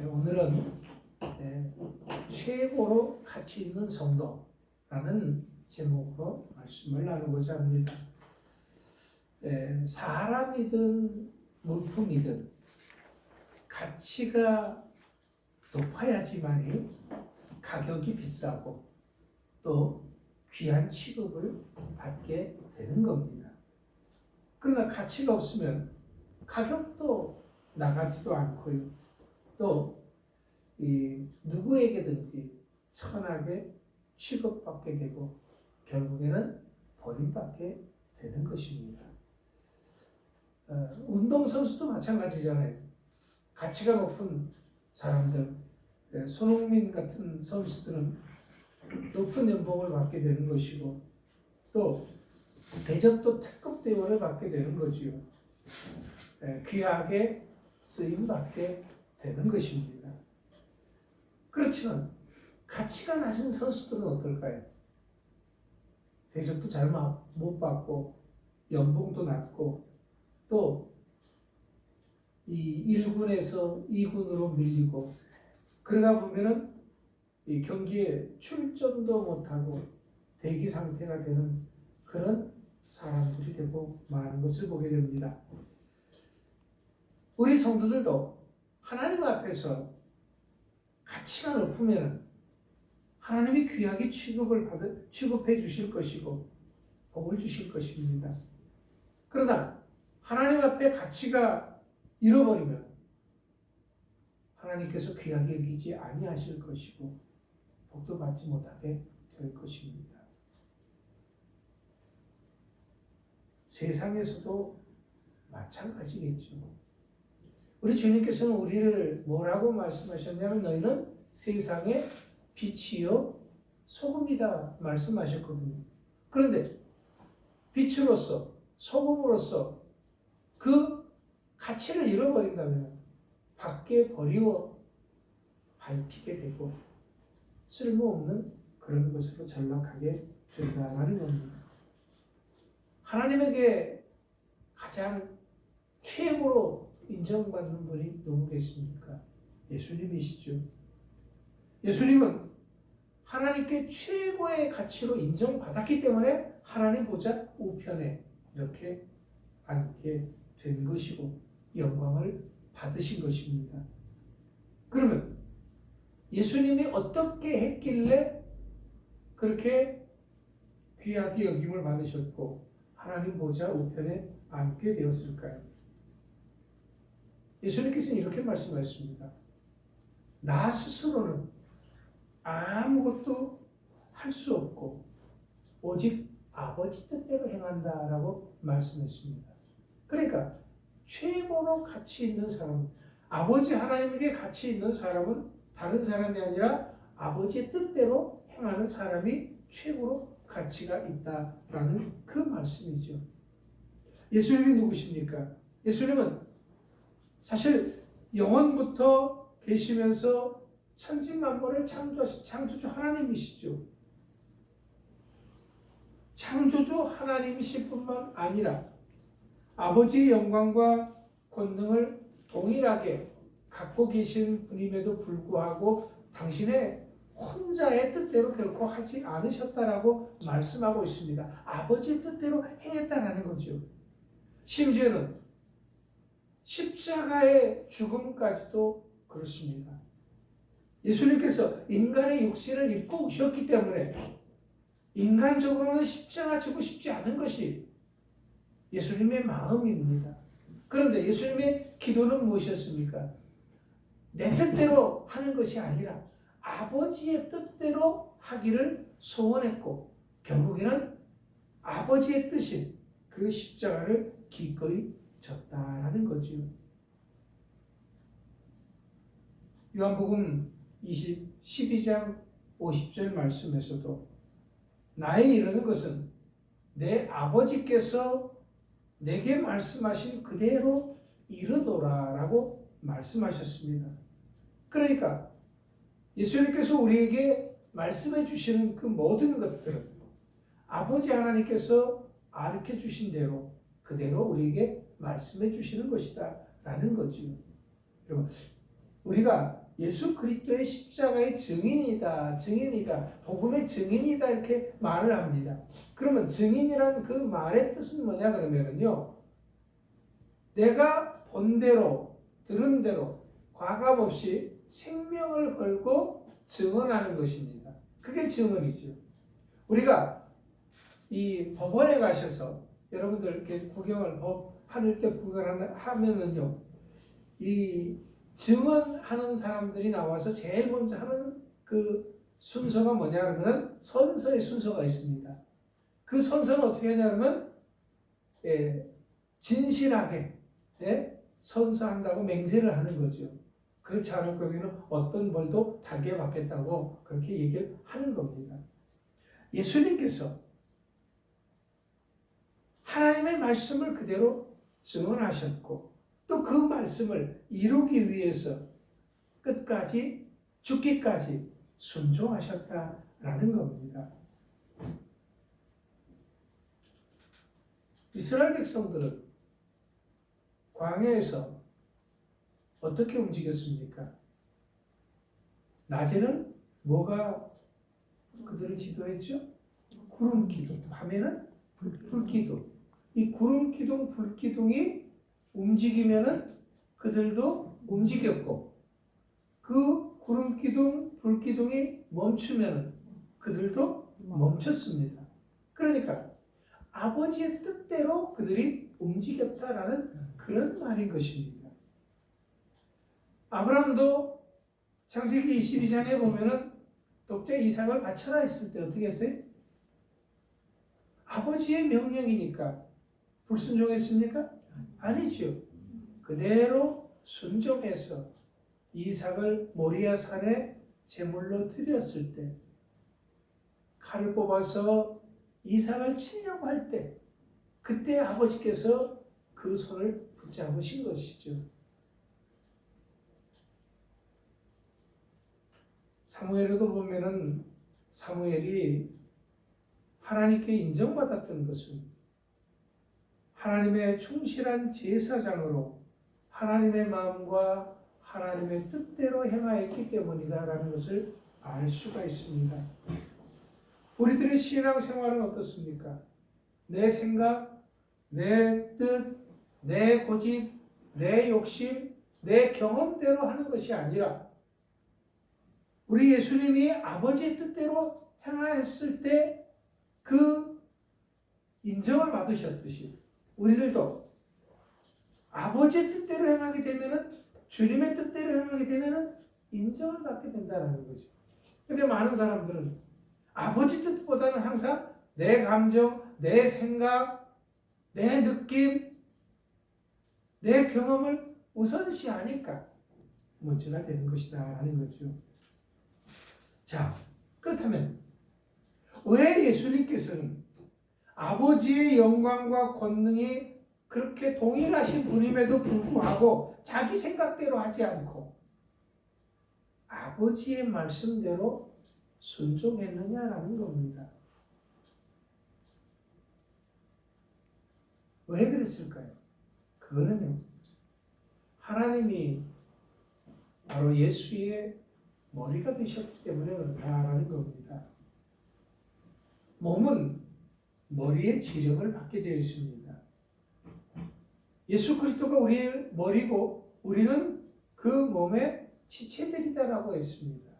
오늘은 최고로 가치 있는 성도라는 제목으로 말씀을 나누고자 합니다. 사람이든 물품이든 가치가 높아야지만이 가격이 비싸고 또 귀한 취급을 받게 되는 겁니다. 그러나 가치가 없으면 가격도 나가지도 않고요. 또 누구에게든지 천하게 취급받게 되고 결국에는 버림받게 되는 것입니다. 운동선수도 마찬가지잖아요. 가치가 높은 사람들, 손흥민 같은 선수들은 높은 연봉을 받게 되는 것이고 또 대접도 특급 대우를 받게 되는 거지요. 귀하게 쓰임받게 되는 것입니다. 그렇지만 가치가 낮은 선수들은 어떨까요? 대접도 잘 못 받고 연봉도 낮고 또 이 1군에서 2군으로 밀리고 그러다 보면은 이 경기에 출전도 못하고 대기 상태가 되는 그런 사람들이 되고 많은 것을 보게 됩니다. 우리 성도들도 하나님 앞에서 가치가 높으면 하나님이 귀하게 취급해 주실 것이고 복을 주실 것입니다. 그러나 하나님 앞에 가치가 잃어버리면 하나님께서 귀하게 여기지 아니하실 것이고 복도 받지 못하게 될 것입니다. 세상에서도 마찬가지겠죠. 우리 주님께서는 우리를 뭐라고 말씀하셨냐면 너희는 세상의 빛이요 소금이다 말씀하셨거든요. 그런데 빛으로서 소금으로서 그 가치를 잃어버린다면 밖에 버리고 밟히게 되고 쓸모없는 그런 것으로 전락하게 된다는 겁니다. 하나님에게 가장 최고로 인정받는 분이 누구겠습니까? 예수님이시죠. 예수님은 하나님께 최고의 가치로 인정받았기 때문에 하나님 보좌 우편에 이렇게 앉게 된 것이고 영광을 받으신 것입니다. 그러면 예수님이 어떻게 했길래 그렇게 귀하게 여김을 받으셨고 하나님 보좌 우편에 앉게 되었을까요? 예수님께서는 이렇게 말씀하셨습니다. 나 스스로는 아무것도 할 수 없고 오직 아버지 뜻대로 행한다라고 말씀했습니다. 그러니까 최고로 가치 있는 사람, 아버지 하나님에게 가치 있는 사람은 다른 사람이 아니라 아버지의 뜻대로 행하는 사람이 최고로 가치가 있다라는 그 말씀이죠. 예수님이 누구십니까? 예수님은 사실 영원부터 계시면서 천지만물을 창조주 하나님이시죠. 창조주 하나님이실 뿐만 아니라 아버지의 영광과 권능을 동일하게 갖고 계신 분임에도 불구하고 당신의 혼자의 뜻대로 결코 하지 않으셨다라고 말씀하고 있습니다. 아버지의 뜻대로 행했다라는 거죠. 심지어는 십자가의 죽음까지도 그렇습니다. 예수님께서 인간의 육신을 입고 오셨기 때문에 인간적으로는 십자가 지고 싶지 않은 것이 예수님의 마음입니다. 그런데 예수님의 기도는 무엇이었습니까? 내 뜻대로 하는 것이 아니라 아버지의 뜻대로 하기를 소원했고 결국에는 아버지의 뜻인 그 십자가를 기꺼이 졌다라는 거죠. 요한복음 12장 50절 말씀에서도 나의 이르는 것은 내 아버지께서 내게 말씀하신 그대로 이르도라라고 말씀하셨습니다. 그러니까 예수님께서 우리에게 말씀해 주시는 그 모든 것들은 아버지 하나님께서 가르쳐 주신 대로 그대로 우리에게 말씀해 주시는 것이다 라는 거지요. 여러분, 우리가 예수 그리스도의 십자가의 증인이다, 증인이다, 복음의 증인이다 이렇게 말을 합니다. 그러면 증인이란 그 말의 뜻은 뭐냐 그러면은요, 내가 본 대로 들은 대로 과감 없이 생명을 걸고 증언하는 것입니다. 그게 증언이죠. 우리가 이 법원에 가셔서 여러분들 이렇게 구경을 법할 때 구경하면은요, 이 증언하는 사람들이 나와서 제일 먼저 하는 그 순서가 뭐냐 그러면 선서의 순서가 있습니다. 그 선서는 어떻게 하냐면 진실하게 선서한다고 맹세를 하는 거죠. 그렇지 않을 경우에는 어떤 벌도 달게 받겠다고 그렇게 얘기를 하는 겁니다. 예수님께서 하나님의 말씀을 그대로 증언하셨고 또 그 말씀을 이루기 위해서 끝까지 죽기까지 순종하셨다라는 겁니다. 이스라엘 백성들은 광야에서 어떻게 움직였습니까? 낮에는 뭐가 그들을 지도했죠? 구름 기둥, 밤에는 불 기둥. 이 구름 기둥, 불 기둥이 움직이면은 그들도 움직였고, 그 구름 기둥, 불 기둥이 멈추면은 그들도 멈췄습니다. 그러니까 아버지의 뜻대로 그들이 움직였다라는 그런 말인 것입니다. 아브라함도 창세기 22장에 보면은 독자 이삭을 바쳐라 했을 때 어떻게 했어요? 아버지의 명령이니까 불순종했습니까? 아니죠. 그대로 순종해서 이삭을 모리아 산에 제물로 드렸을 때, 칼을 뽑아서 이삭을 치려고 할 때, 그때 아버지께서 그 손을 붙잡으신 것이죠. 사무엘에도 보면은 사무엘이 하나님께 인정받았던 것은 하나님의 충실한 제사장으로 하나님의 마음과 하나님의 뜻대로 행하였기 때문이다라는 것을 알 수가 있습니다. 우리들의 신앙 생활은 어떻습니까? 내 생각, 내 뜻, 내 고집, 내 욕심, 내 경험대로 하는 것이 아니라 우리 예수님이 아버지의 뜻대로 행하였을 때 그 인정을 받으셨듯이 우리들도 아버지의 뜻대로 행하게 되면은, 주님의 뜻대로 행하게 되면은 인정을 받게 된다는 거죠. 근데 많은 사람들은 아버지 뜻보다는 항상 내 감정, 내 생각, 내 느낌, 내 경험을 우선시하니까 문제가 되는 것이다 라는 거죠. 자, 그렇다면 왜 예수님께서는 아버지의 영광과 권능이 그렇게 동일하신 분임에도 불구하고 자기 생각대로 하지 않고 아버지의 말씀대로 순종했느냐라는 겁니다. 왜 그랬을까요? 그거는요, 하나님이 바로 예수의 머리가 되셨기 때문에 그렇다라는 겁니다. 몸은 머리의 지령을 받게 되어 있습니다. 예수 그리스도가 우리의 머리고 우리는 그 몸의 지체들이다라고 했습니다.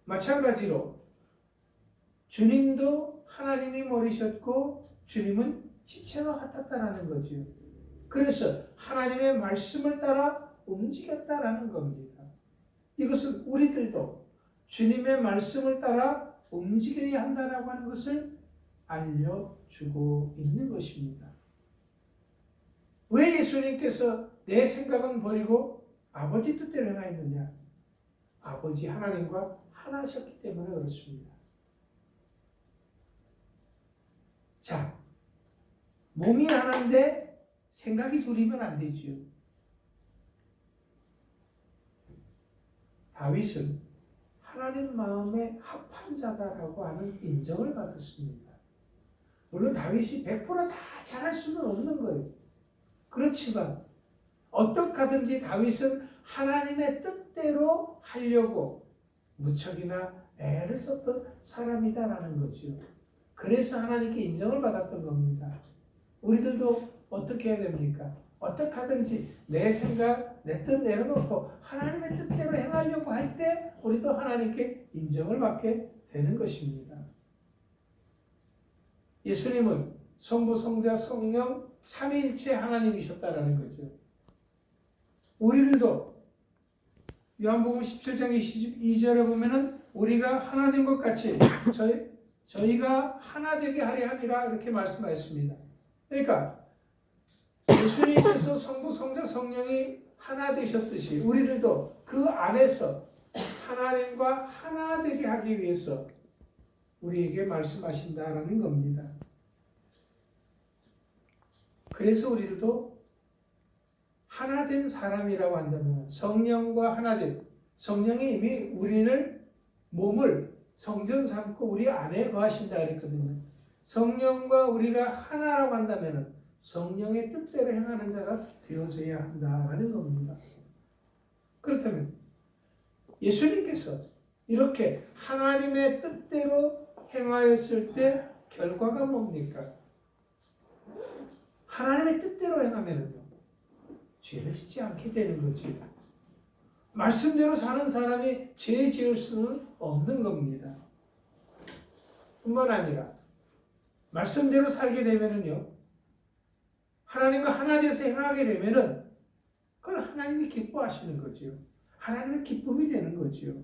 마찬가지로 주님도 하나님이 머리셨고 주님은 지체와 같았다라는 거죠. 그래서 하나님의 말씀을 따라 움직였다라는 겁니다. 이것은 우리들도 주님의 말씀을 따라 움직여야 한다라고 하는 것을 알려주고 있는 것입니다. 왜 예수님께서 내 생각은 버리고 아버지 뜻대로 행하였느냐? 아버지 하나님과 하나셨기 때문에 그렇습니다. 자, 몸이 하나인데 생각이 둘이면 안 되지요. 다윗은 하나님 마음에 합한 자다라고 하는 인정을 받았습니다. 물론 다윗이 100% 다 잘할 수는 없는 거예요. 그렇지만 어떻게든지 다윗은 하나님의 뜻대로 하려고 무척이나 애를 썼던 사람이다라는 거죠. 그래서 하나님께 인정을 받았던 겁니다. 우리들도 어떻게 해야 됩니까? 어떻게 하든지 내 생각, 내 뜻 내려놓고 하나님의 뜻대로 행하려고 할 때 우리도 하나님께 인정을 받게 되는 것입니다. 예수님은 성부, 성자, 성령 삼위일체 하나님이셨다라는 거죠. 우리들도 요한복음 17장 22절에 보면은 우리가 하나 된 것 같이 저희가 하나 되게 하려 함이라 이렇게 말씀하셨습니다. 그러니까 예수님께서 성부, 성자, 성령이 하나 되셨듯이 우리들도 그 안에서 하나님과 하나 되게 하기 위해서 우리에게 말씀하신다라는 겁니다. 그래서 우리들도 하나 된 사람이라고 한다면 성령과 하나 된 성령이 이미 우리를 몸을 성전 삼고 우리 안에 거하신다 그랬거든요. 성령과 우리가 하나라고 한다면 성령의 뜻대로 행하는 자가 되어져야 한다라는 겁니다. 그렇다면 예수님께서 이렇게 하나님의 뜻대로 행하였을 때 결과가 뭡니까? 하나님의 뜻대로 행하면요 죄를 짓지 않게 되는 거지. 말씀대로 사는 사람이 죄 지을 수는 없는 겁니다. 뿐만 아니라 말씀대로 살게 되면은요 하나님과 하나 돼서 행하게 되면은 그걸 하나님이 기뻐하시는 거죠. 하나님의 기쁨이 되는 거죠.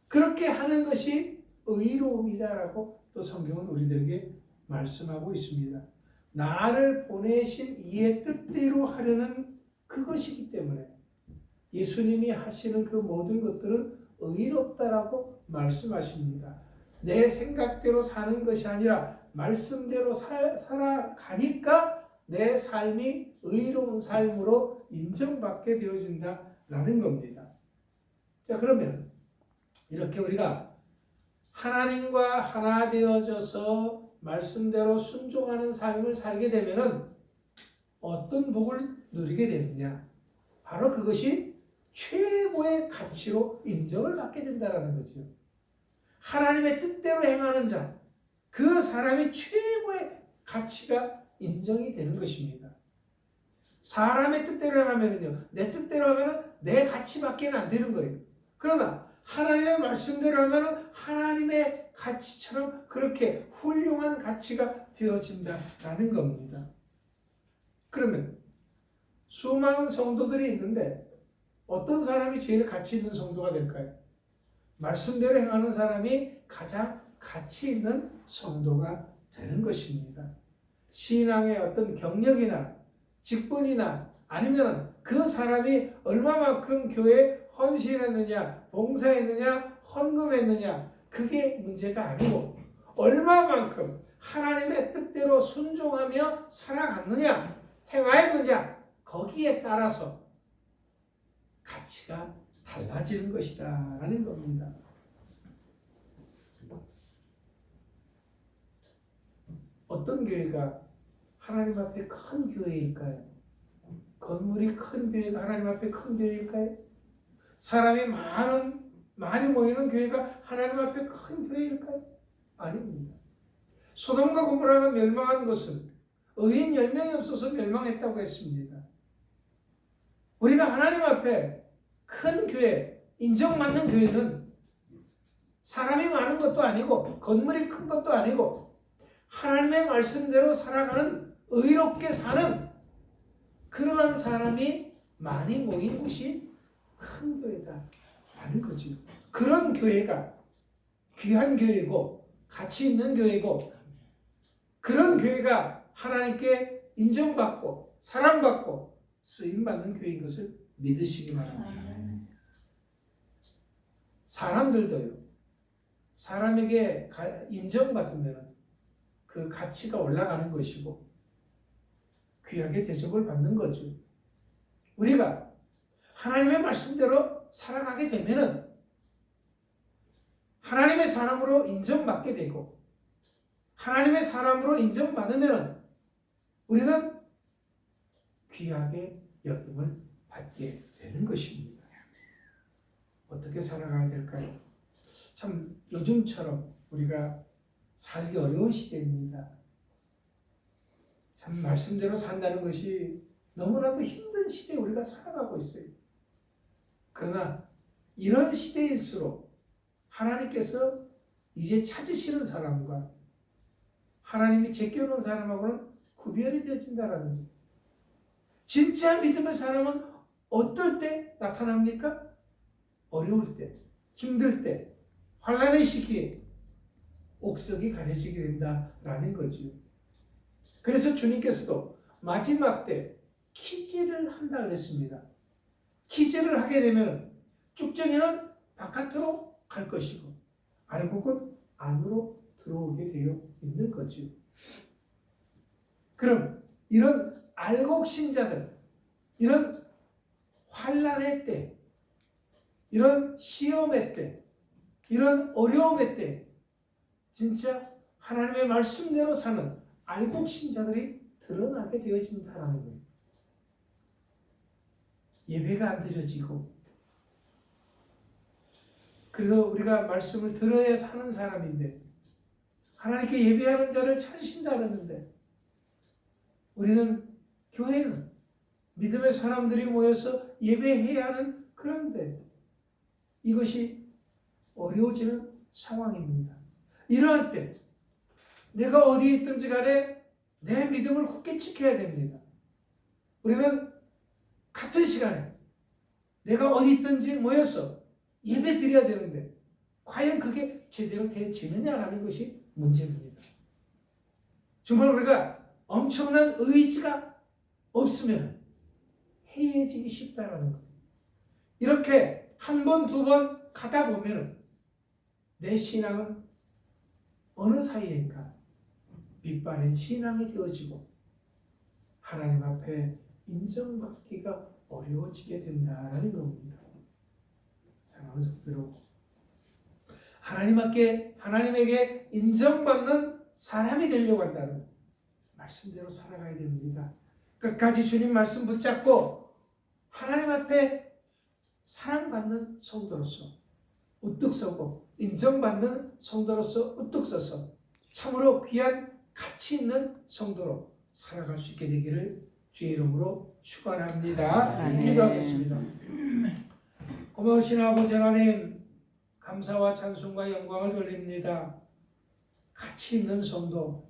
그렇게 하는 것이 의로움이다라고 또 성경은 우리들에게 말씀하고 있습니다. 나를 보내신 이의 뜻대로 하려는 그것이기 때문에 예수님이 하시는 그 모든 것들은 의롭다라고 말씀하십니다. 내 생각대로 사는 것이 아니라 말씀대로 살아가니까 내 삶이 의로운 삶으로 인정받게 되어진다라는 겁니다. 자, 그러면 이렇게 우리가 하나님과 하나 되어져서 말씀대로 순종하는 삶을 살게 되면은 어떤 복을 누리게 되느냐? 바로 그것이 최고의 가치로 인정을 받게 된다는 거죠. 하나님의 뜻대로 행하는 자, 그 사람이 최고의 가치가 인정이 되는 것입니다. 사람의 뜻대로 행하면요, 내 뜻대로 하면은 내 가치밖에 안 되는 거예요. 그러나 하나님의 말씀대로 하면은 하나님의 가치처럼 그렇게 훌륭한 가치가 되어진다라는 겁니다. 그러면 수많은 성도들이 있는데 어떤 사람이 제일 가치 있는 성도가 될까요? 말씀대로 행하는 사람이 가장 가치 있는 성도가 되는 것입니다. 신앙의 어떤 경력이나 직분이나 아니면 그 사람이 얼마만큼 교회에 헌신했느냐, 봉사했느냐, 헌금했느냐, 그게 문제가 아니고 얼마만큼 하나님의 뜻대로 순종하며 살아갔느냐, 행하였느냐, 거기에 따라서 가치가 달라지는 것이다 라는 겁니다. 어떤 교회가 하나님 앞에 큰 교회일까요? 건물이 큰 교회가 하나님 앞에 큰 교회일까요? 사람이 많이 모이는 교회가 하나님 앞에 큰 교회일까요? 아닙니다. 소돔과 고모라가 멸망한 것은 의인 10명이 없어서 멸망했다고 했습니다. 우리가 하나님 앞에 큰 교회, 인정받는 교회는 사람이 많은 것도 아니고 건물이 큰 것도 아니고 하나님의 말씀대로 살아가는 의롭게 사는 그러한 사람이 많이 모인 곳이 큰 교회다라는 거죠. 그런 교회가 귀한 교회고 가치 있는 교회고 그런 교회가 하나님께 인정받고 사랑받고 쓰임받는 교회인 것을 믿으시기 바랍니다. 사람들도요. 사람에게 인정받으면 그 가치가 올라가는 것이고 귀하게 대접을 받는 거죠. 우리가 하나님의 말씀대로 살아가게 되면은 하나님의 사람으로 인정받게 되고 하나님의 사람으로 인정받으면 우리는 귀하게 여김을 받게 되는 것입니다. 어떻게 살아가야 될까요? 참 요즘처럼 우리가 살기 어려운 시대입니다. 참 말씀대로 산다는 것이 너무나도 힘든 시대에 우리가 살아가고 있어요. 그러나 이런 시대일수록 하나님께서 이제 찾으시는 사람과 하나님이 제껴놓은 사람하고는 구별이 되어진다는 거예요. 진짜 믿음의 사람은 어떨 때 나타납니까? 어려울 때, 힘들 때, 환난의 시기에 옥석이 가려지게 된다라는 거죠. 그래서 주님께서도 마지막 때 키질을 한다 그랬습니다. 키질을 하게 되면 쭉정이는 바깥으로 갈 것이고 알곡은 안으로 들어오게 되어 있는 거죠. 그럼 이런 알곡 신자들, 이런 환난의 때, 이런 시험의 때, 이런 어려움의 때 진짜 하나님의 말씀대로 사는 알곡 신자들이 드러나게 되어진다는 거예요. 예배가 안 드려지고, 그래서 우리가 말씀을 들어야 사는 사람인데 하나님께 예배하는 자를 찾으신다 그러는데 우리는 교회는 믿음의 사람들이 모여서 예배해야 하는 그런데 이것이 어려워지는 상황입니다. 이러한 때 내가 어디에 있든지 간에 내 믿음을 굳게 지켜야 됩니다. 우리는 같은 시간에 내가 어디 있든지 모여서 예배 드려야 되는데 과연 그게 제대로 되어지느냐라는 것이 문제입니다. 정말 우리가 엄청난 의지가 없으면 해이해지기 쉽다라는 거예요. 이렇게 한 번, 두 번 가다 보면 내 신앙은 어느 사이인가 빛바랜 신앙이 되어지고 하나님 앞에 인정받기가 어려워지게 된다는 겁니다. 사랑하는 성도들, 하나님에게 인정받는 사람이 되려고 한다는 말씀대로 살아가야 됩니다. 끝까지 주님 말씀 붙잡고 하나님 앞에 사랑받는 성도로서 우뚝 서고 인정받는 성도로서 우뚝 서서 참으로 귀한 가치 있는 성도로 살아갈 수 있게 되기를 주의 이름으로 축원합니다. 기도하겠습니다. 고마우신 아버지 하나님, 감사와 찬송과 영광을 돌립니다. 가치 있는 성도,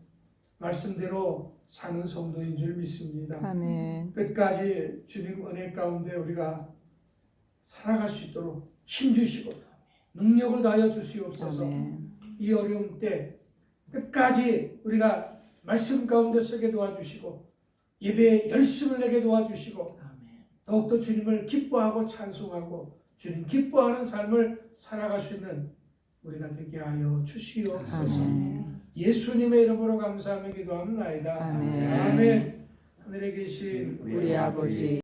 말씀대로 사는 성도인 줄 믿습니다. 아멘. 끝까지 주님 은혜 가운데 우리가 살아갈 수 있도록 힘주시고 능력을 다하여 주시옵소서. 아멘. 이 어려움 때 끝까지 우리가 말씀 가운데 서게 도와주시고 예배에 열심을 내게 도와주시고 더욱더 주님을 기뻐하고 찬송하고 주님 기뻐하는 삶을 살아갈 수 있는 우리가 되게 하여 주시옵소서. 아멘. 예수님의 이름으로 감사하며 기도합나이다. 아멘. 아멘. 하늘에 계신 우리 아버지